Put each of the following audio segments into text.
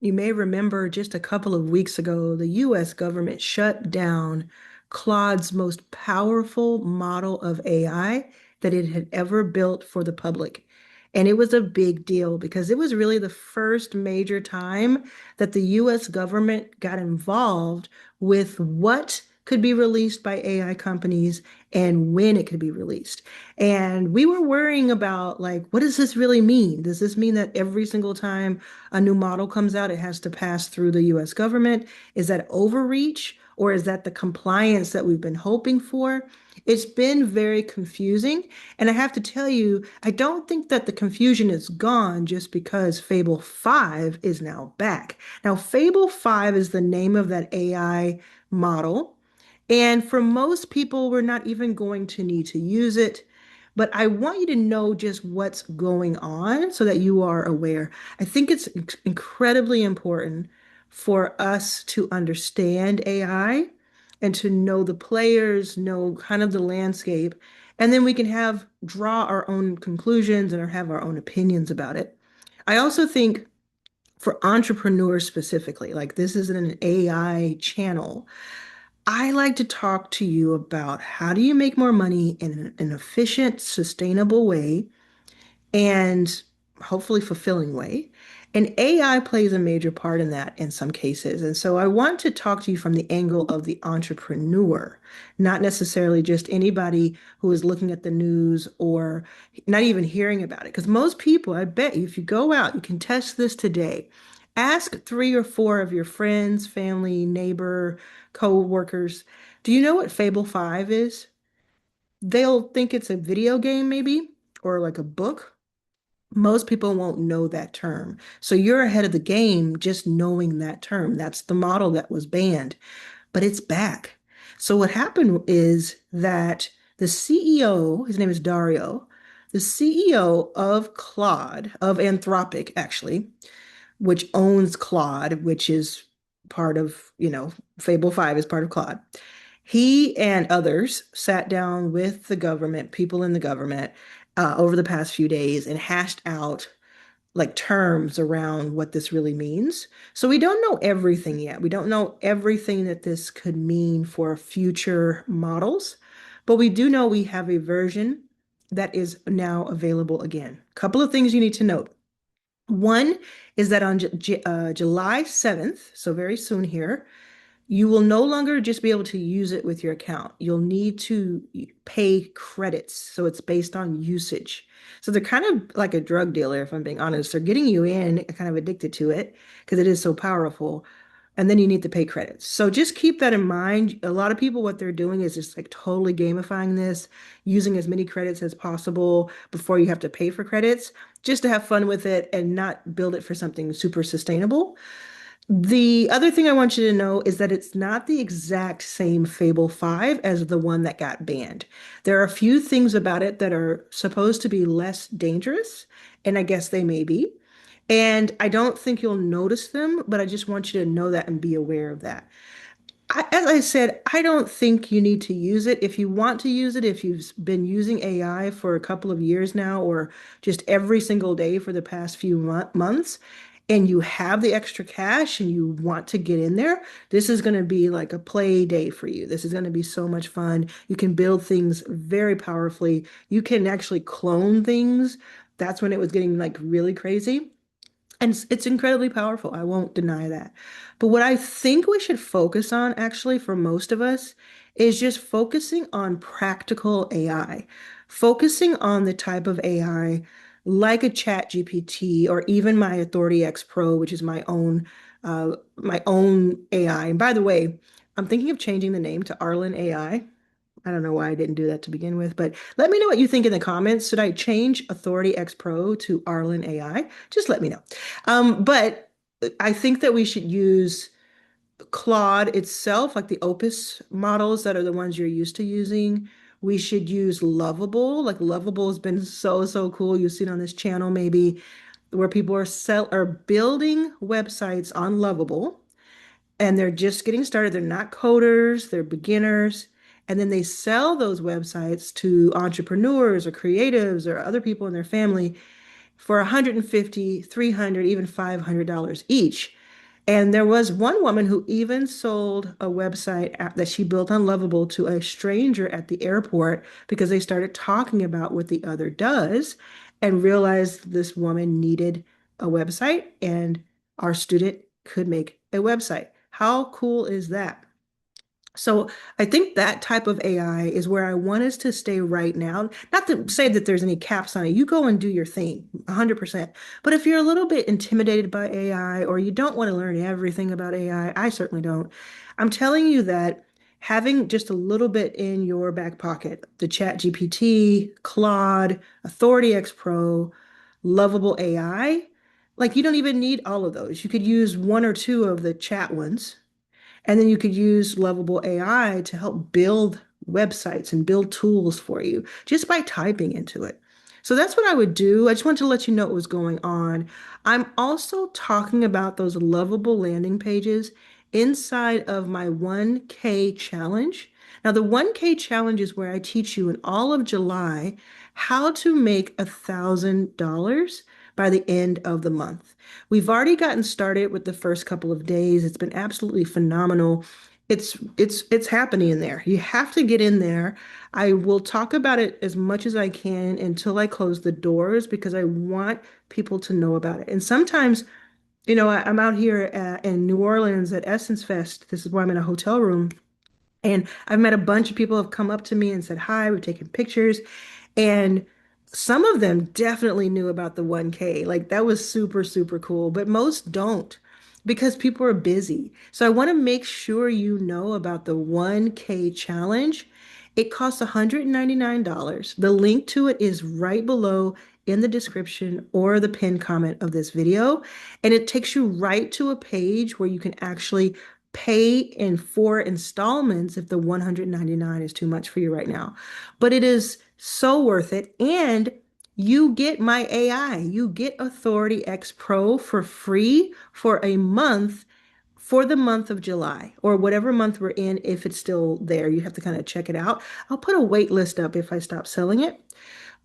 You may remember just a couple of weeks ago, the US government shut down Claude's most powerful model of AI that it had ever built for the public. And it was a big deal because it was really the first major time that the US government got involved with what could be released by AI companies and when it could be released. And we were worrying about, like, what does this really mean? Does this mean that every single time a new model comes out, it has to pass through the US government? Is that overreach or is that the compliance that we've been hoping for? It's been very confusing. And I have to tell you, I don't think that the confusion is gone just because Fable 5 is now back. Now, Fable 5 is the name of that AI model. And for most people, we're not even going to need to use it. But I want you to know just what's going on so that you are aware. I think it's incredibly important for us to understand AI and to know the players, know kind of the landscape, and then we can have draw our own conclusions and or have our own opinions about it. I also think for entrepreneurs specifically, like this isn't an AI channel. I like to talk to you about how do you make more money in an efficient, sustainable way and hopefully fulfilling way. And AI plays a major part in that in some cases. And so I want to talk to you from the angle of the entrepreneur, not necessarily just anybody who is looking at the news or not even hearing about it. Because most people, I bet you, if you go out, you can test this today. Ask three or four of your friends, family, neighbor, co-workers, do you know what Fable 5 is? They'll think it's a video game, maybe, or like a book. Most people won't know that term. So you're ahead of the game just knowing that term. That's the model that was banned, but it's back. So what happened is that the CEO, his name is Dario, the CEO of Claude, of Anthropic, actually, which owns Claude, which is part of, Fable 5 is part of Claude. He and others sat down with the government, people in the government, over the past few days and hashed out like terms around what this really means. So we don't know everything yet. We don't know everything that this could mean for future models, but we do know we have a version that is now available again. A couple of things you need to note. One is that on July 7th, so very soon here, you will no longer just be able to use it with your account. You'll need to pay credits. So it's based on usage. So they're kind of like a drug dealer, if I'm being honest. They're getting you in, kind of addicted to it because it is so powerful. And then you need to pay credits. So just keep that in mind. A lot of people, what they're doing is just like totally gamifying this, using as many credits as possible before you have to pay for credits, just to have fun with it and not build it for something super sustainable. The other thing I want you to know is that it's not the exact same Fable 5 as the one that got banned. There are a few things about it that are supposed to be less dangerous, and I guess they may be. And I don't think you'll notice them, but I just want you to know that and be aware of that. As I said, I don't think you need to use it. If you want to use it, if you've been using AI for a couple of years now, or just every single day for the past few months, and you have the extra cash and you want to get in there, this is going to be like a play day for you. This is going to be so much fun. You can build things very powerfully. You can actually clone things. That's when it was getting like really crazy. And it's incredibly powerful. I won't deny that. But what I think we should focus on, actually, for most of us, is just focusing on practical AI, focusing on the type of AI like a Chat GPT or even my Authority X Pro, which is my own AI. And by the way, I'm thinking of changing the name to Arlan AI. I don't know why I didn't do that to begin with, but let me know what you think in the comments. Should I change Authority X Pro to Arlan AI? Just let me know. But I think that we should use Claude itself, like the Opus models that are the ones you're used to using. We should use Lovable. Like Lovable has been so, so cool. You've seen on this channel maybe where people are building websites on Lovable and they're just getting started. They're not coders, they're beginners. And then they sell those websites to entrepreneurs or creatives or other people in their family for 150, 300, even $500 each. And there was one woman who even sold a website that she built on Lovable to a stranger at the airport because they started talking about what the other does and realized this woman needed a website and our student could make a website. How cool is that? So I think that type of AI is where I want us to stay right now. Not to say that there's any caps on it. You go and do your thing, 100%. But if you're a little bit intimidated by AI or you don't want to learn everything about AI, I certainly don't. I'm telling you that having just a little bit in your back pocket, the Chat GPT, Claude, Authority X Pro, Lovable AI, like you don't even need all of those. You could use one or two of the chat ones and then you could use Lovable AI to help build websites and build tools for you just by typing into it. So that's what I would do. I just wanted to let you know what was going on. I'm also talking about those lovable landing pages inside of my 1K challenge. Now, the 1K challenge is where I teach you in all of July how to make $1,000 by the end of the month. We've already gotten started with the first couple of days. It's been absolutely phenomenal. It's happening in there. You have to get in there. I will talk about it as much as I can until I close the doors because I want people to know about it. And sometimes, I'm out here in New Orleans at Essence Fest. This is why I'm in a hotel room. And I've met a bunch of people who have come up to me and said hi. We've taken pictures. And some of them definitely knew about the 1K. Like that was super, super cool, but most don't because people are busy. So I want to make sure you know about the 1K challenge. It costs $199. The link to it is right below in the description or the pinned comment of this video. And it takes you right to a page where you can actually pay in 4 installments if the 199 is too much for you right now. But it is so worth it. And you get my AI. You get Authority X Pro for free for a month for the month of July or whatever month we're in. If it's still there, you have to kind of check it out. I'll put a wait list up if I stop selling it.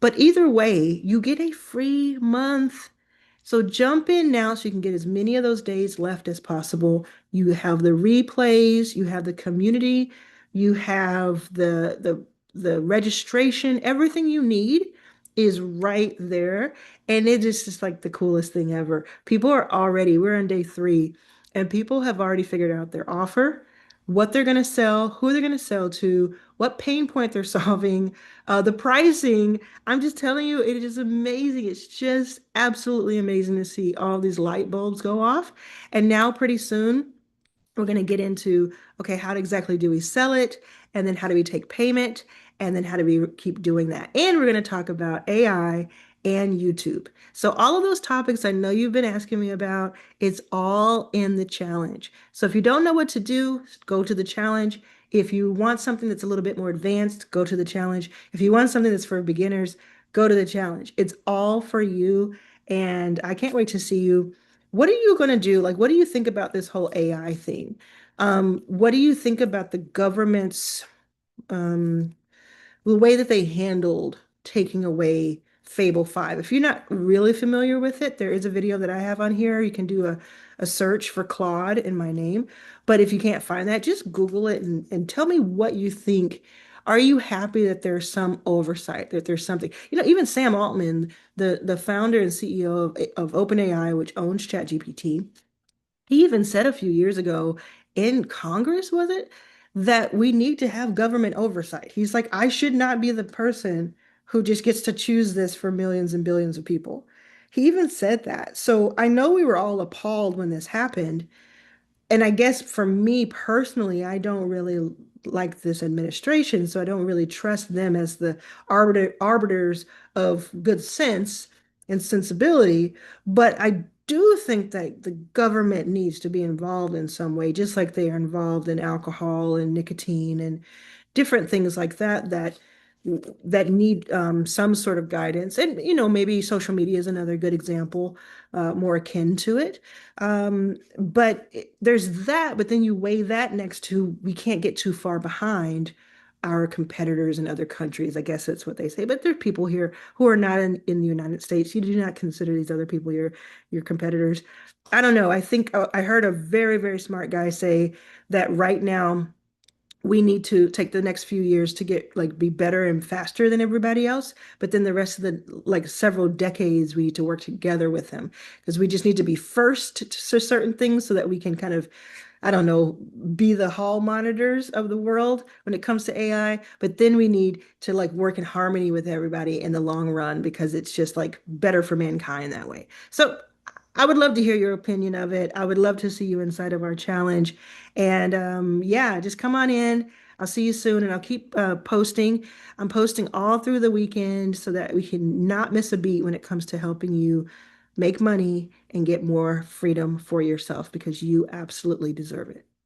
But either way, you get a free month. So jump in now so you can get as many of those days left as possible. You have the replays, you have the community, you have the registration, everything you need is right there. And it is just like the coolest thing ever. We're on day 3, and people have already figured out their offer, what they're going to sell, who they're going to sell to, what pain point they're solving, the pricing. I'm just telling you, it is amazing. It's just absolutely amazing to see all these light bulbs go off. And now, pretty soon, we're going to get into, okay, how exactly do we sell it? And then how do we take payment? And then how do we keep doing that? And we're going to talk about AI and YouTube. So all of those topics I know you've been asking me about, it's all in the challenge. So if you don't know what to do, go to the challenge. If you want something that's a little bit more advanced, go to the challenge. If you want something that's for beginners, go to the challenge. It's all for you. And I can't wait to see you. What are you going to do? Like, what do you think about this whole AI thing? What do you think about the government's um, the way that they handled taking away Fable 5? If you're not really familiar with it, there is a video that I have on here. You can do a search for Claude in my name. But if you can't find that, just Google it and tell me what you think. Are you happy that there's some oversight, that there's something? Even Sam Altman, the founder and CEO of OpenAI, which owns ChatGPT, he even said a few years ago in Congress, was it, that we need to have government oversight. He's like, I should not be the person who just gets to choose this for millions and billions of people. He even said that. So I know we were all appalled when this happened. And I guess for me personally, I don't really like this administration, so I don't really trust them as the arbiters of good sense and sensibility. But I do think that the government needs to be involved in some way, just like they are involved in alcohol and nicotine and different things like that need some sort of guidance. And, maybe social media is another good example, more akin to it. But there's that, but then you weigh that next to we can't get too far behind our competitors in other countries. I guess that's what they say. But there are people here who are not in the United States. You do not consider these other people your competitors. I don't know. I think I heard a very, very smart guy say that right now we need to take the next few years to get like be better and faster than everybody else. But then the rest of the like several decades, we need to work together with them because we just need to be first to certain things so that we can kind of, I don't know, be the hall monitors of the world when it comes to AI. But then we need to like work in harmony with everybody in the long run because it's just like better for mankind that way. So I would love to hear your opinion of it. I would love to see you inside of our challenge. And yeah, just come on in. I'll see you soon and I'll keep posting. I'm posting all through the weekend so that we can not miss a beat when it comes to helping you make money and get more freedom for yourself because you absolutely deserve it.